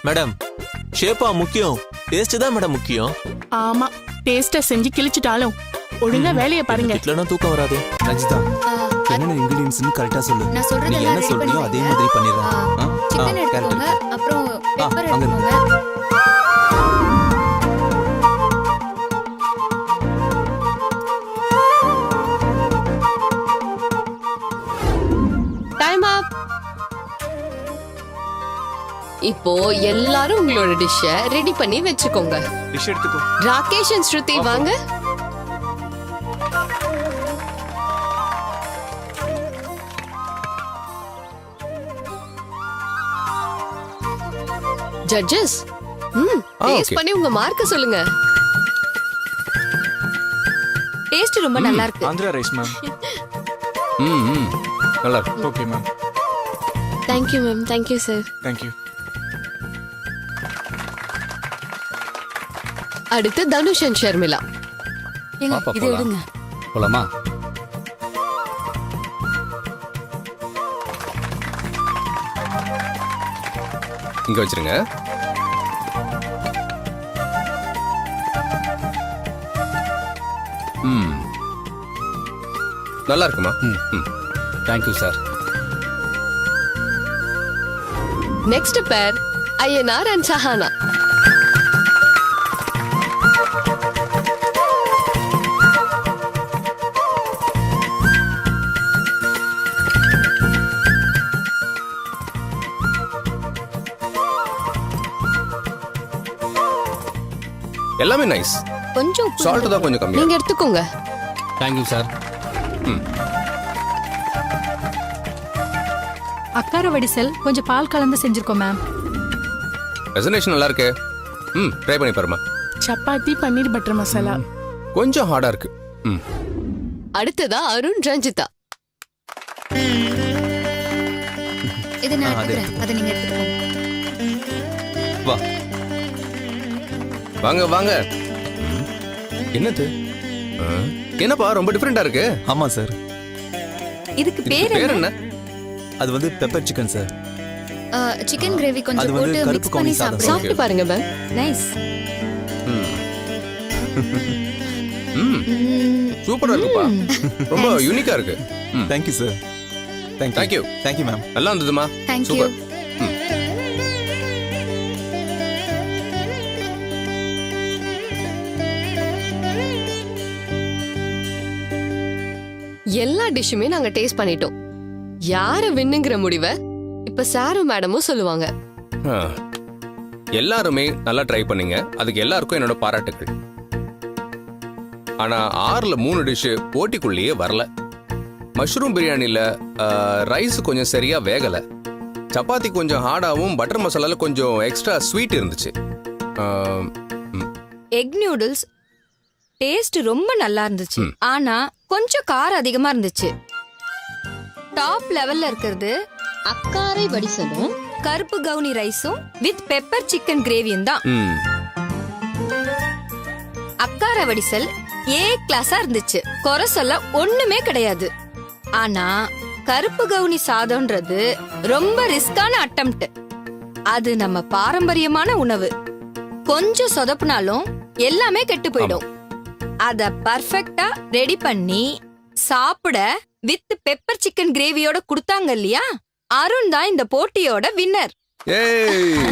Madam ஷேப்பா முக்கியம், taste தான் madam முக்கியம். ஆமா, டேஸ்ட செஞ்சு கிழிச்சிட்டாலும் ஒழுங்கா வேலையை பாருங்க. இல்லனா தூக்கம் வராது. ரஞ்சிதா, என்னென்ன இன்கிரிடியன்ட்ஸ்னு கரெக்டா சொல்லு. நான் சொல்றது நீ எல்லாம் என்ன ரெடி சொல்றியோ அதே பண்ணிடுங்க. மாதிரி பண்ணிடுறேன். சிக்கன் எடுத்துக்கோங்க, அப்புறம் பெப்பர் எடுத்துக்கோங்க. டைம் அப். இப்போ எல்லாரும் உங்களோட டிஷ்ஷ ரெடி பண்ணி வெச்சுக்கோங்க. டிஷ் எடுத்துக்கோ. ராகேஷ் and ஸ்ருதி வாங்க. ஜட்ஜஸ், டேஸ்ட் பண்ணி உங்க மார்க்க சொல்லுங்க. டேஸ்ட் ரொம்ப நல்லா இருக்கு. Andhra rice ma'am. நல்லா இருக்கு. Okay ma'am. Thank you ma'am. Thank you sir. Thank you. அடுத்து தனுஷ் and ஷர்மிளா. ஏங்க, பாப்பா இது போலாம். எடுங்க. போலாமா? இங்க வச்சிருங்க. நல்லா இருக்குமா? Thank you sir. நெக்ஸ்ட் பேர் ஐயனார் and சஹானா. எல்லாமே நைஸ். கொஞ்சம் உப்பு சால்ட் தான் கொஞ்சம் கம்மியா. நீங்க எடுத்துக்கோங்க. Thank you sir. அக்கார வடிசல் கொஞ்சம் பால் கலந்து செஞ்சிருக்கோம் மேம். ரெசனேஷன் நல்லா இருக்கு. ட்ரை பண்ணி பாருமா. சப்பாத்தி பன்னீர் பட்டர் மசாலா. கொஞ்சம் ஹார்டா இருக்கு. அடுத்ததா அருண் ரஞ்சிதா. இது நான் எடுத்துக்கிறேன். அதை நீங்க எடுத்துக்கோங்க. வா. வாங்க வாங்க. என்னது? என்னப்பா ரொம்ப டிஃபரெண்டா இருக்கு. ஆமா சார், இதுக்கு பேர் பேர் என்ன? என்ன? அது வந்து pepper chicken sir. Chicken gravy அது கொஞ்சம் வந்து போட்டு கருப்பு மிக்ஸ் பண்ணி கவுனி சாதம். சாப்பிடுங்க. சாப்பிட்டு பாருங்க மேம். நைஸ். சூப்பரா இருக்குப்பா. ரொம்ப யூனிக்கா இருக்கு. Thank you sir. Thank you. Thank you ma'am. நல்லா இருந்ததுமா. Thank you. சூப்பர். எல்லா டிஷ்ஷுமே நாங்க டேஸ்ட் பண்ணிட்டோம். யார வின்னுங்கிற முடிவை இப்ப சாரும் மேடமும் சொல்லுவாங்க. ஆ. எல்லாருமே நல்லா ட்ரை பண்ணீங்க. அதுக்கு எல்லாருக்கும் என்னோட பாராட்டுக்கள். ஆனா 6ல 3 டிஷ் போட்டிக்குள்ளேயே வரல. மஷ்ரூம் பிரியாணில ரைஸ் கொஞ்சம் சரியா வேகல. சப்பாத்தி கொஞ்சம் ஹார்டாவும் பட்டர் மசாலால கொஞ்சம் எக்ஸ்ட்ரா ஸ்வீட் இருந்துச்சு. எக் நூடுல்ஸ் டேஸ்ட் ரொம்ப நல்லா இருந்துச்சு. ஆனா கொஞ்சம் காரம் அதிகமா இருந்துச்சு. டாப் லெவல்ல இருக்கிறது அக்காரை வடிசலும் கருப்பு கவுனி ரைஸும் வித் பெப்பர் சிக்கன் கிரேவியும் தான். அக்கார வடிசல் ஏ கிளாஸா இருந்துச்சு. குறை சொல்ல ஒண்ணுமே கிடையாது. ஆனா கருப்பு கவுனி சாதம்ன்றது ரொம்ப ரிஸ்கான அட்டெம்ப்ட். அது நம்ம பாரம்பரியமான உணவு. கொஞ்சம் சொதப்புனாலும் எல்லாமே கெட்டு போயிடும். அத பர்ஃபெக்ட்டா ரெடி பண்ணி சாப்பிட வித் பெப்பர் சிக்கன் கிரேவியோட குடுத்தாங்க இல்லையா, அருண் தான் இந்த போட்டியோட வின்னர். ஏய்